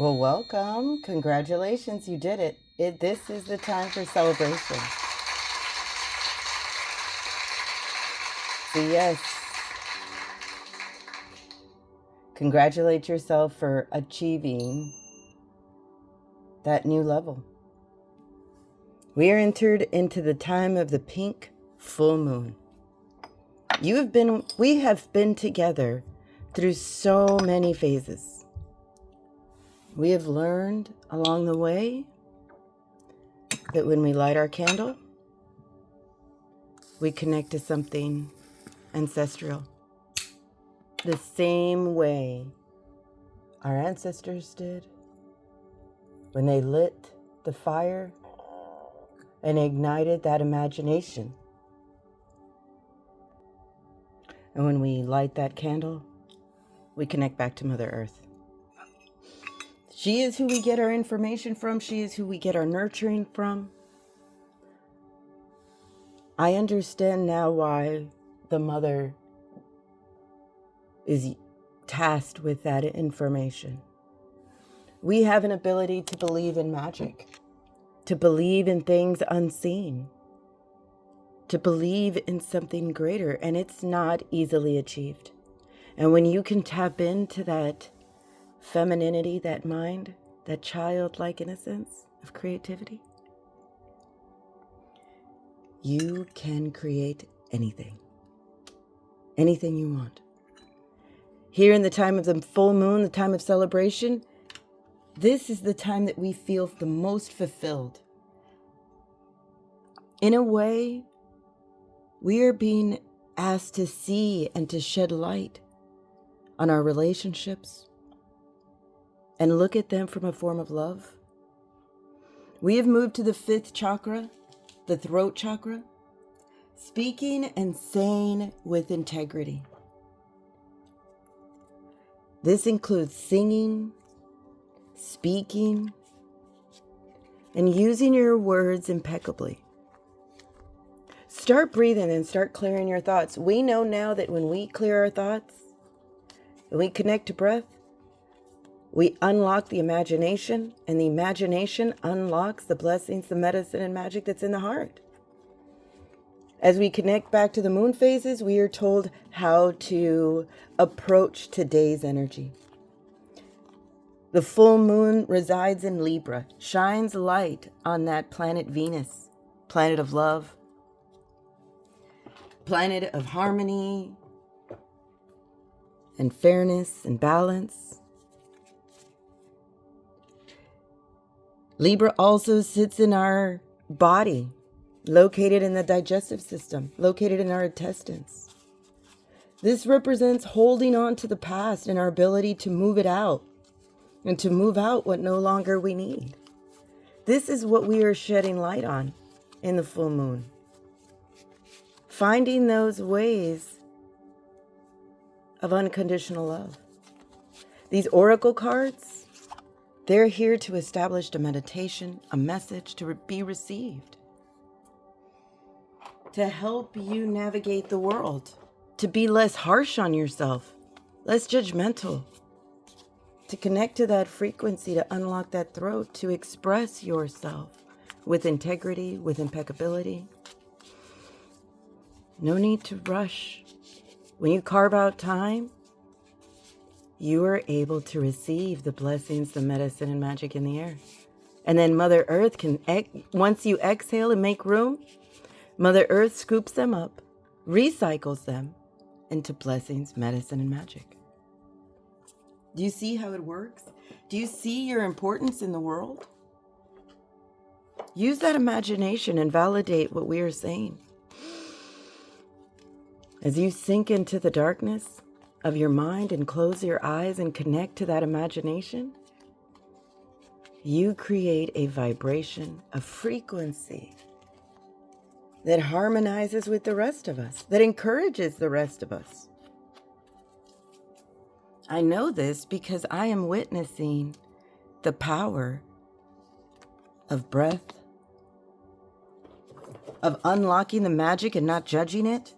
Well, welcome. Congratulations, you did it. This is the time for celebration. So yes, congratulate yourself for achieving that new level. We are entered into the time of the pink full moon. We have been together through so many phases. We have learned along the way that when we light our candle, we connect to something ancestral. The same way our ancestors did when they lit the fire and ignited that imagination. And when we light that candle, we connect back to Mother Earth. She is who we get our information from. She is who we get our nurturing from. I understand now why the mother is tasked with that information. We have an ability to believe in magic, to believe in things unseen, to believe in something greater, and it's not easily achieved. And when you can tap into that femininity, that mind, that childlike innocence of creativity, you can create anything you want. Here in the time of the full moon, the time of celebration, this is the time that we feel the most fulfilled. In a way, we are being asked to see and to shed light on our relationships and look at them from a form of love. We have moved to the 5th chakra, the throat chakra, speaking and saying with integrity. This includes singing, speaking, and using your words impeccably. Start breathing and start clearing your thoughts. We know now that when we clear our thoughts, when we connect to breath, we unlock the imagination, and the imagination unlocks the blessings, the medicine, and magic that's in the heart. As we connect back to the moon phases, we are told how to approach today's energy. The full moon resides in Libra, shines light on that planet Venus, planet of love, planet of harmony and fairness and balance. Libra also sits in our body, located in the digestive system, located in our intestines. This represents holding on to the past and our ability to move it out and to move out what no longer we need. This is what we are shedding light on in the full moon. Finding those ways of unconditional love. These oracle cards, they're here to establish a meditation, a message to be received, to help you navigate the world, to be less harsh on yourself, less judgmental, to connect to that frequency, to unlock that throat, to express yourself with integrity, with impeccability. No need to rush. When you carve out time, you are able to receive the blessings, the medicine, and magic in the air. And then Mother Earth can, once you exhale and make room, Mother Earth scoops them up, recycles them into blessings, medicine, and magic. Do you see how it works? Do you see your importance in the world? Use that imagination and validate what we are saying. As you sink into the darkness of your mind and close your eyes and connect to that imagination, you create a vibration, a frequency that harmonizes with the rest of us, that encourages the rest of us. I know this because I am witnessing the power of breath, of unlocking the magic and not judging it,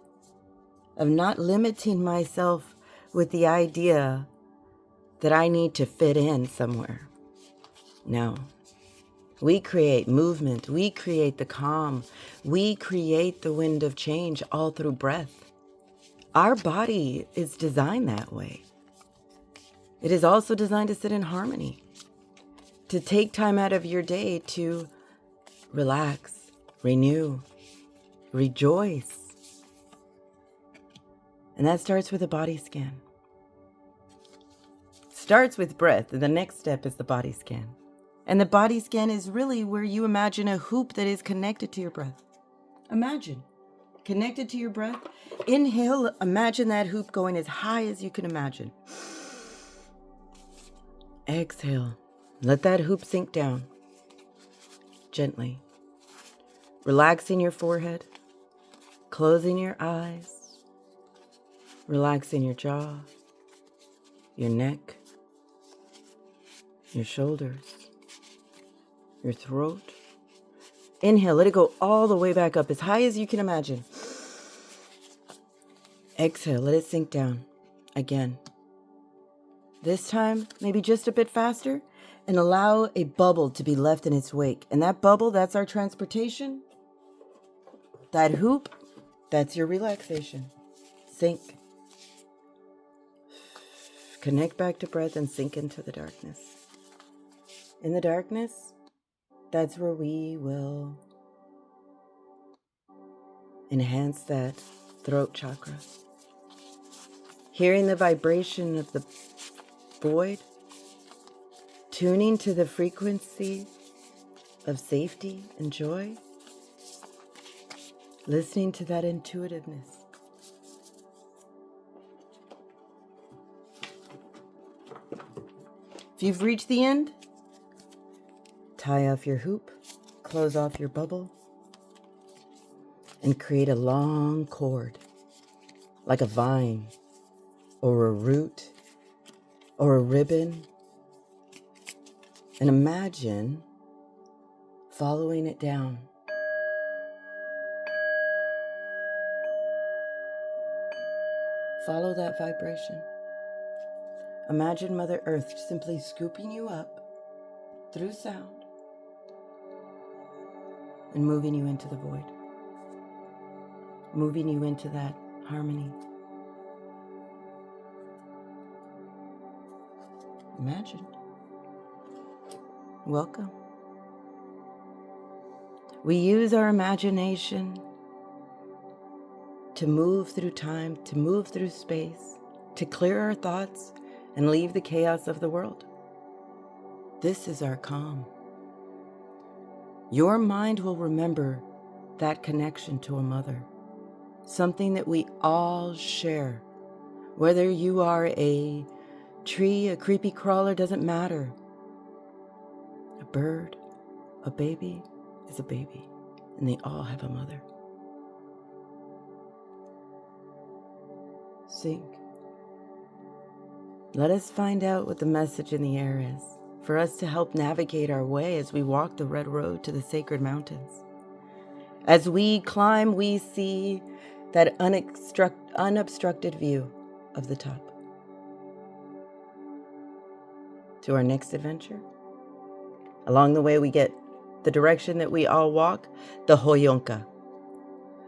of not limiting myself with the idea that I need to fit in somewhere. No. We create movement. We create the calm. We create the wind of change all through breath. Our body is designed that way. It is also designed to sit in harmony, to take time out of your day to relax, renew, rejoice. And that starts with a body scan. Starts with breath, and the next step is the body scan. And the body scan is really where you imagine a hoop that is connected to your breath. Imagine, connected to your breath. Inhale, imagine that hoop going as high as you can imagine. Exhale, let that hoop sink down gently. Relaxing your forehead, closing your eyes, relaxing your jaw, your neck, your shoulders, your throat. Inhale, let it go all the way back up as high as you can imagine. Exhale, let it sink down again. This time, maybe just a bit faster, and allow a bubble to be left in its wake. And that bubble, that's our transportation. That hoop, that's your relaxation. Sink. Connect back to breath and sink into the darkness. In the darkness, that's where we will enhance that throat chakra. Hearing the vibration of the void, tuning to the frequency of safety and joy, listening to that intuitiveness. If you've reached the end, tie off your hoop, close off your bubble, and create a long cord, like a vine, or a root, or a ribbon. And imagine following it down. Follow that vibration. Imagine Mother Earth simply scooping you up through sound and moving you into the void, moving you into that harmony. Imagine. Welcome. We use our imagination to move through time, to move through space, to clear our thoughts and leave the chaos of the world. This is our calm. Your mind will remember that connection to a mother, something that we all share. Whether you are a tree, a creepy crawler, doesn't matter. A bird, a baby is a baby, and they all have a mother. Sink. Let us find out what the message in the air is, for us to help navigate our way as we walk the red road to the sacred mountains. As we climb, we see that unobstructed view of the top. To our next adventure. Along the way, we get the direction that we all walk, the Hoyonka.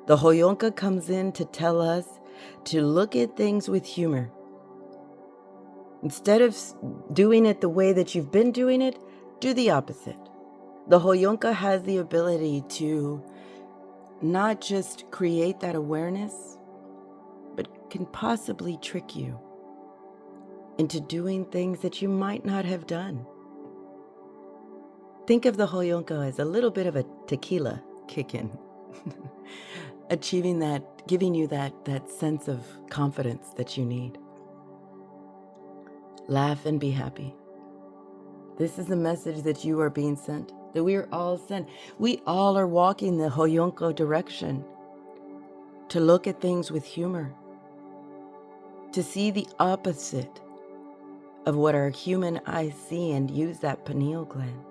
The Hoyonka comes in to tell us to look at things with humor. Instead of doing it the way that you've been doing it, do the opposite. The Hoyonka has the ability to not just create that awareness, but can possibly trick you into doing things that you might not have done. Think of the Hoyonka as a little bit of a tequila kick-in, achieving that, giving you that sense of confidence that you need. Laugh and be happy. This is the message that you are being sent, that we are all sent. We all are walking the Hoyonka direction, to look at things with humor, to see the opposite of what our human eyes see and use that pineal gland,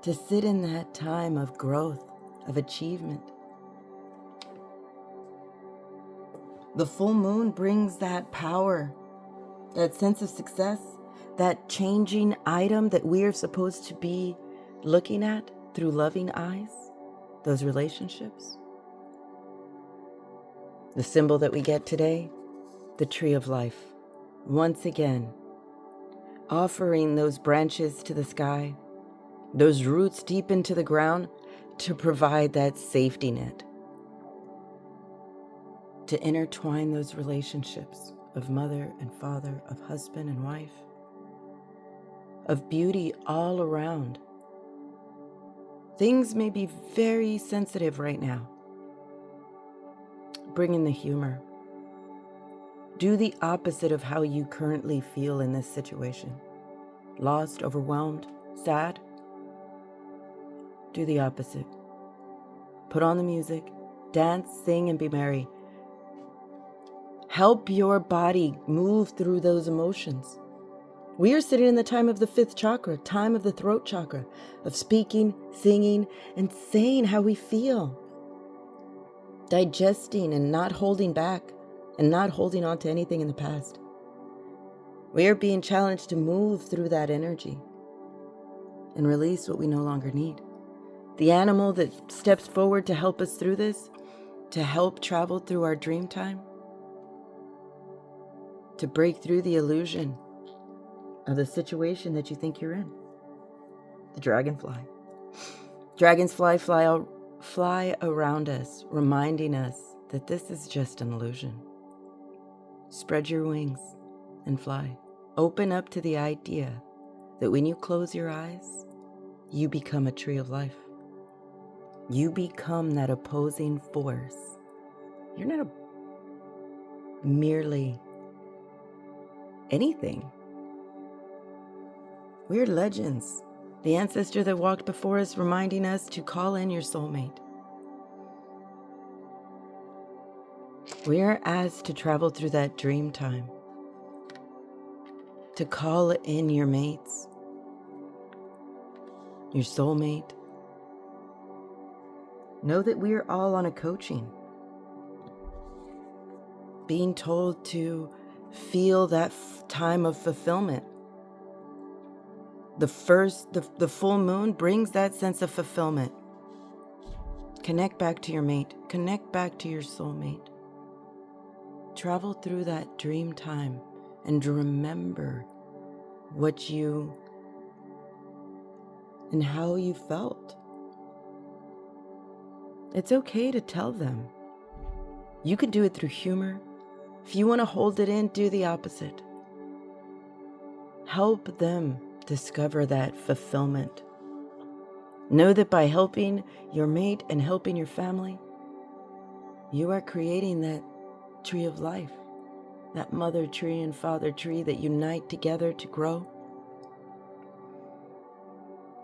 to sit in that time of growth, of achievement. The full moon brings that power, that sense of success, that changing item that we are supposed to be looking at through loving eyes, those relationships. The symbol that we get today, the tree of life. Once again, offering those branches to the sky, those roots deep into the ground to provide that safety net, to intertwine those relationships of mother and father, of husband and wife, of beauty all around. Things may be very sensitive right now. Bring in the humor. Do the opposite of how you currently feel in this situation. Lost, overwhelmed, sad. Do the opposite. Put on the music, dance, sing, and be merry. Help your body move through those emotions. We are sitting in the time of the 5th chakra, time of the throat chakra, of speaking, singing, and saying how we feel. Digesting and not holding back and not holding on to anything in the past. We are being challenged to move through that energy and release what we no longer need. The animal that steps forward to help us through this, to help travel through our dream time, to break through the illusion of the situation that you think you're in. The dragonfly. Dragonfly fly around us, reminding us that this is just an illusion. Spread your wings and fly. Open up to the idea that when you close your eyes, you become a tree of life. You become that opposing force. You're not merely anything. We're legends. The ancestor that walked before us, reminding us to call in your soulmate. We are asked to travel through that dream time, to call in your mates, your soulmate. Know that we are all on a coaching, being told to feel that time of fulfillment. The full moon brings that sense of fulfillment. Connect back to your mate. Connect back to your soulmate. Travel through that dream time and remember what you and how you felt. It's okay to tell them. You can do it through humor. If you want to hold it in, do the opposite. Help them discover that fulfillment. Know that by helping your mate and helping your family, you are creating that tree of life, that mother tree and father tree that unite together to grow.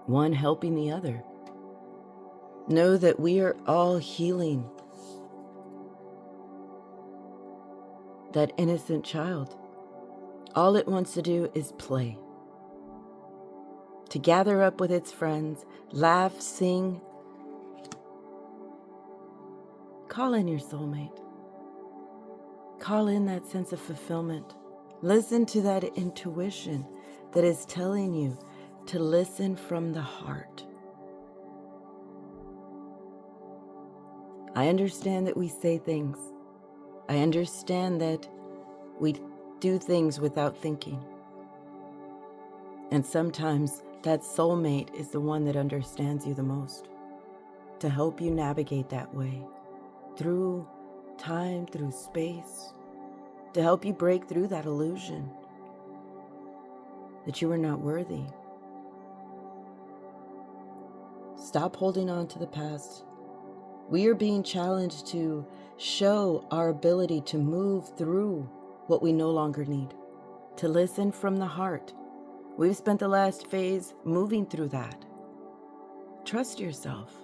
One helping the other. Know that we are all healing that innocent child. All it wants to do is play. To gather up with its friends, laugh, sing. Call in your soulmate. Call in that sense of fulfillment. Listen to that intuition that is telling you to listen from the heart. I understand that we say things. I understand that we do things without thinking. And sometimes that soulmate is the one that understands you the most, to help you navigate that way, through time, through space, to help you break through that illusion that you are not worthy. Stop holding on to the past. We are being challenged to show our ability to move through what we no longer need, to listen from the heart. We've spent the last phase moving through that. Trust yourself.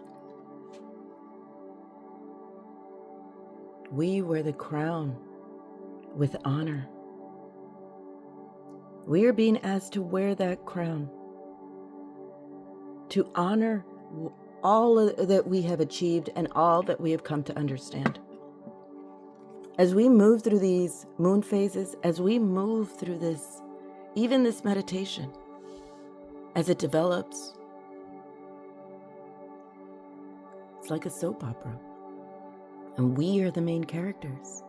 We wear the crown with honor. We are being asked to wear that crown, to honor all that we have achieved and all that we have come to understand. As we move through these moon phases, as we move through this Even this meditation, as it develops, it's like a soap opera, and we are the main characters.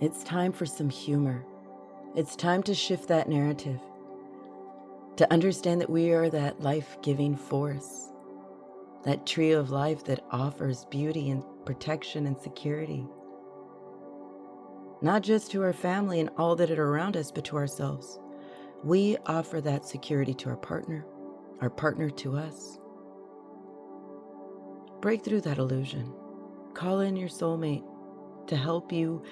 It's time for some humor. It's time to shift that narrative, to understand that we are that life-giving force, that tree of life that offers beauty and protection and security, not just to our family and all that are around us, but to ourselves. We offer that security to our partner to us. Break through that illusion. Call in your soulmate to help you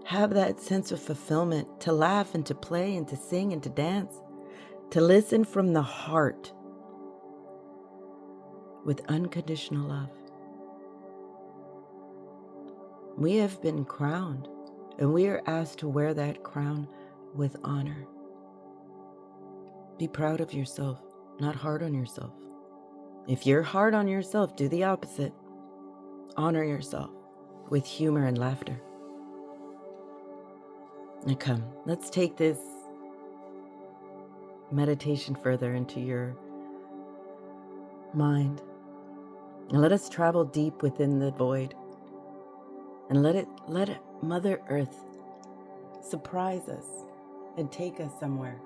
have that sense of fulfillment, to laugh and to play and to sing and to dance, to listen from the heart with unconditional love. We have been crowned, and we are asked to wear that crown with honor. Be proud of yourself, not hard on yourself. If you're hard on yourself, do the opposite. Honor yourself with humor and laughter. Now come, let's take this meditation further into your mind. And let us travel deep within the void. And let Mother Earth surprise us and take us somewhere.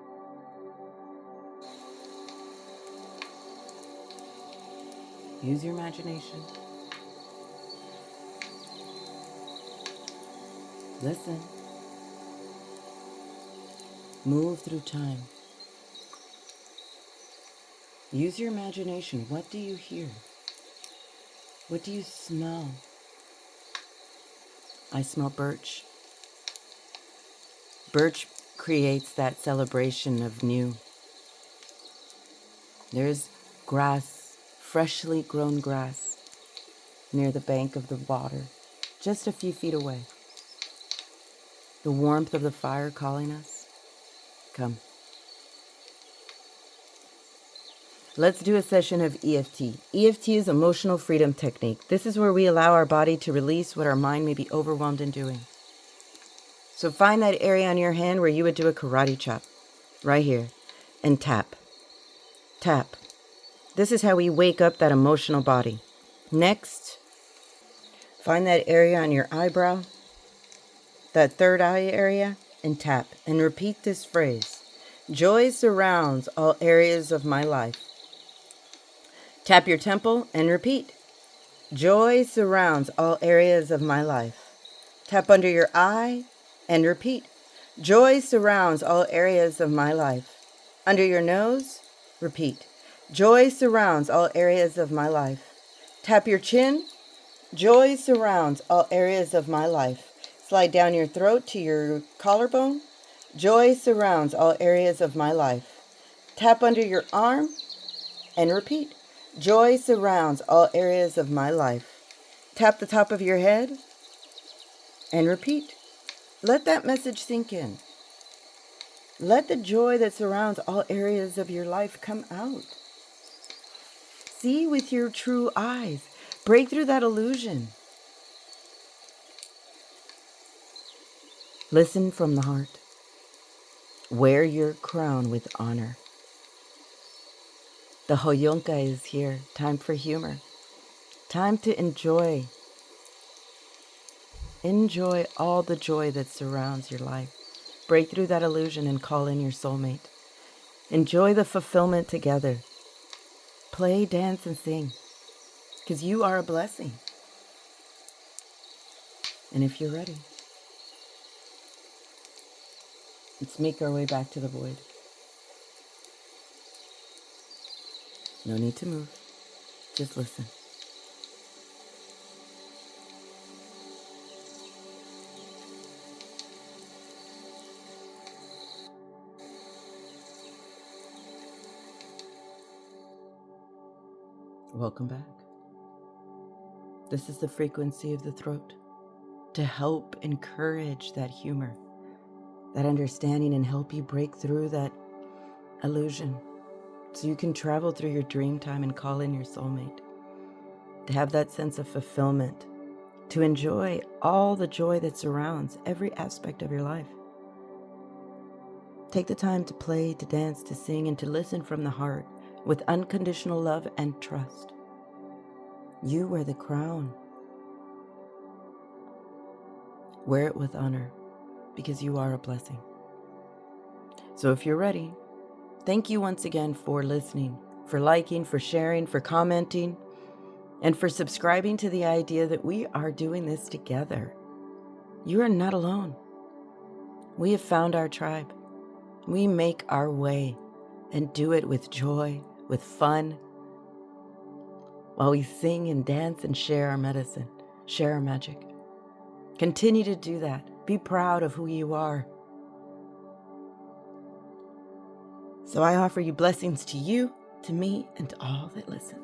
Use your imagination. Listen. Move through time. Use your imagination. What do you hear? What do you smell? I smell birch. Birch creates that celebration of new. There's grass, freshly grown grass, near the bank of the water, just a few feet away. The warmth of the fire calling us. Come. Let's do a session of EFT. EFT is emotional freedom technique. This is where we allow our body to release what our mind may be overwhelmed in doing. So find that area on your hand where you would do a karate chop, right here, and tap. Tap. This is how we wake up that emotional body. Next, find that area on your eyebrow, that third eye area, and tap. And repeat this phrase. Joy surrounds all areas of my life. Tap your temple and repeat. Joy surrounds all areas of my life. Tap under your eye and repeat. Joy surrounds all areas of my life. Under your nose, repeat. Joy surrounds all areas of my life. Tap your chin. Joy surrounds all areas of my life. Slide down your throat to your collarbone. Joy surrounds all areas of my life. Tap under your arm and repeat. Joy surrounds all areas of my life. Tap the top of your head and repeat. Let that message sink in. Let the joy that surrounds all areas of your life come out. See with your true eyes. Break through that illusion. Listen from the heart. Wear your crown with honor. The Hoyonka is here. Time for humor. Time to enjoy. Enjoy all the joy that surrounds your life. Break through that illusion and call in your soulmate. Enjoy the fulfillment together. Play, dance, and sing. Because you are a blessing. And if you're ready, let's make our way back to the void. No need to move. Just listen. Welcome back. This is the frequency of the throat to help encourage that humor, that understanding, and help you break through that illusion so you can travel through your dream time and call in your soulmate, to have that sense of fulfillment, to enjoy all the joy that surrounds every aspect of your life. Take the time to play, to dance, to sing, and to listen from the heart with unconditional love and trust. You wear the crown. Wear it with honor, because you are a blessing. So if you're ready, thank you once again for listening, for liking, for sharing, for commenting, and for subscribing to the idea that we are doing this together. You are not alone. We have found our tribe. We make our way and do it with joy, with fun, while we sing and dance and share our medicine, share our magic. Continue to do that. Be proud of who you are. So I offer you blessings to you, to me, and to all that listen.